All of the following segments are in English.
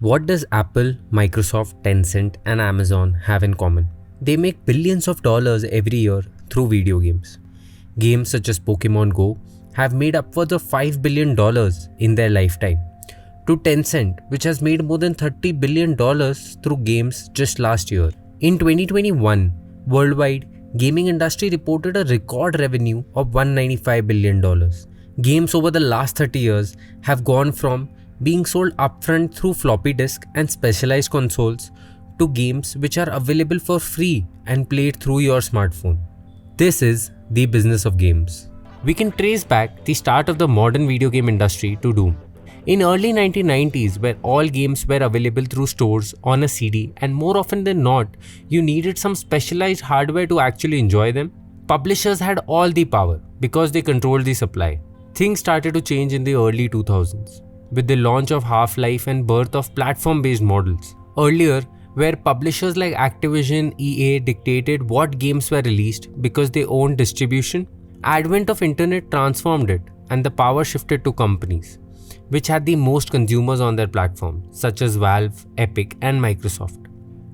What does Apple, Microsoft, Tencent, and Amazon have in common? They make billions of dollars every year through video games. Games such as Pokemon Go have made upwards of $5 billion in their lifetime. To Tencent, which has made more than $30 billion through games just last year. In 2021, worldwide, gaming industry reported a record revenue of $195 billion. Games over the last 30 years have gone from being sold upfront through floppy disk and specialized consoles to games which are available for free and played through your smartphone. This is the business of games. We can trace back the start of the modern video game industry to Doom. In early 1990s, where all games were available through stores on a CD and more often than not, you needed some specialized hardware to actually enjoy them, publishers had all the power because they controlled the supply. Things started to change in the early 2000s. With the launch of Half-Life and birth of platform-based models. Earlier, where publishers like Activision, EA dictated what games were released because they owned distribution, advent of internet transformed it and the power shifted to companies, which had the most consumers on their platform, such as Valve, Epic, and Microsoft.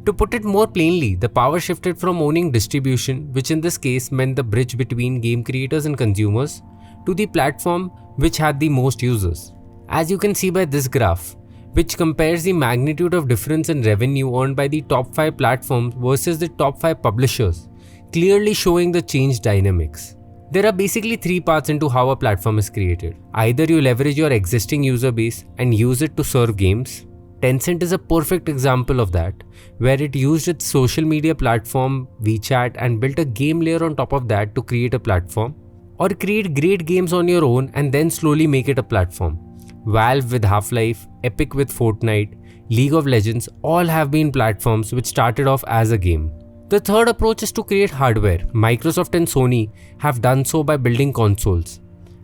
To put it more plainly, the power shifted from owning distribution, which in this case meant the bridge between game creators and consumers, to the platform which had the most users. As you can see by this graph, which compares the magnitude of difference in revenue earned by the top 5 platforms versus the top 5 publishers, clearly showing the change dynamics. There are basically 3 parts into how a platform is created. Either you leverage your existing user base and use it to serve games. Tencent is a perfect example of that, where it used its social media platform WeChat and built a game layer on top of that to create a platform. Or create great games on your own and then slowly make it a platform. Valve with Half-Life, Epic with Fortnite, League of Legends all have been platforms which started off as a game. The third approach is to create hardware. Microsoft and Sony have done so by building consoles.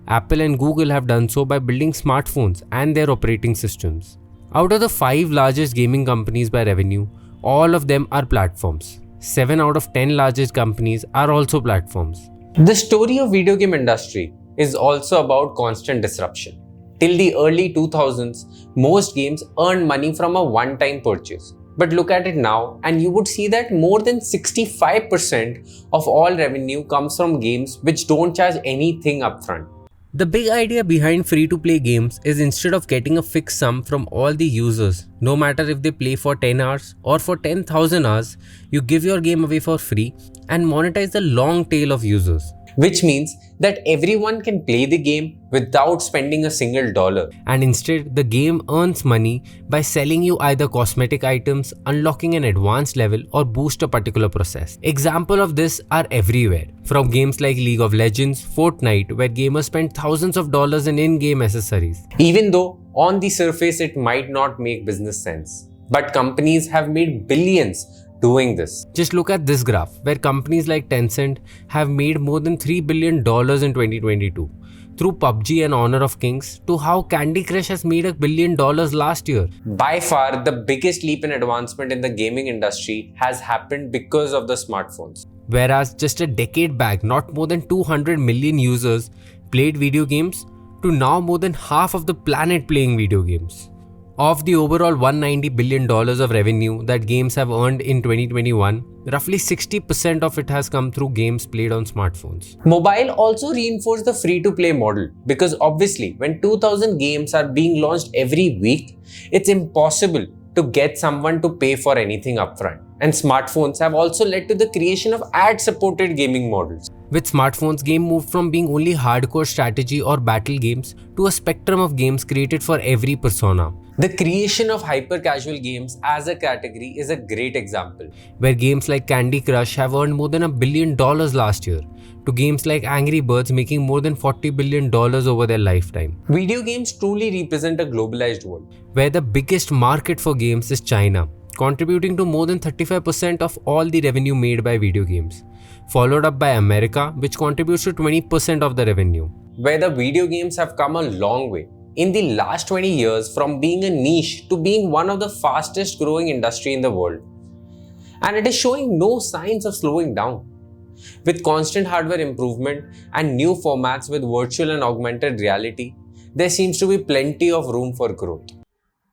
Apple and Google have done so by building smartphones and their operating systems. Out of the 5 largest gaming companies by revenue, all of them are platforms. 7 out of 10 largest companies are also platforms. The story of video game industry is also about constant disruption. Till the early 2000s, most games earned money from a one-time purchase. But look at it now and you would see that more than 65% of all revenue comes from games which don't charge anything upfront. The big idea behind free-to-play games is instead of getting a fixed sum from all the users, no matter if they play for 10 hours or for 10,000 hours, you give your game away for free and monetize the long tail of users. Which means that everyone can play the game without spending a single dollar. And instead, the game earns money by selling you either cosmetic items, unlocking an advanced level, or boost a particular process. Examples of this are everywhere. From games like League of Legends, Fortnite, where gamers spend thousands of dollars in in-game accessories. Even though on the surface it might not make business sense. But companies have made billions doing this. Just look at this graph, where companies like Tencent have made more than $3 billion in 2022 through PUBG and Honor of Kings, to how Candy Crush has made $1 billion last year. By far, the biggest leap in advancement in the gaming industry has happened because of the smartphones. Whereas just a decade back, not more than 200 million users played video games, to now more than half of the planet playing video games. Of the overall $190 billion of revenue that games have earned in 2021, roughly 60% of it has come through games played on smartphones. Mobile also reinforced the free-to-play model because obviously when 2000 games are being launched every week, it's impossible to get someone to pay for anything upfront. And smartphones have also led to the creation of ad-supported gaming models. With smartphones, game moved from being only hardcore strategy or battle games to a spectrum of games created for every persona. The creation of hyper-casual games as a category is a great example, where games like Candy Crush have earned more than $1 billion last year, to games like Angry Birds making more than $40 billion over their lifetime. Video games truly represent a globalized world, where the biggest market for games is China, contributing to more than 35% of all the revenue made by video games, followed up by America, which contributes to 20% of the revenue. Where the video games have come a long way in the last 20 years, from being a niche to being one of the fastest growing industry in the world. And it is showing no signs of slowing down. With constant hardware improvement and new formats with virtual and augmented reality, there seems to be plenty of room for growth.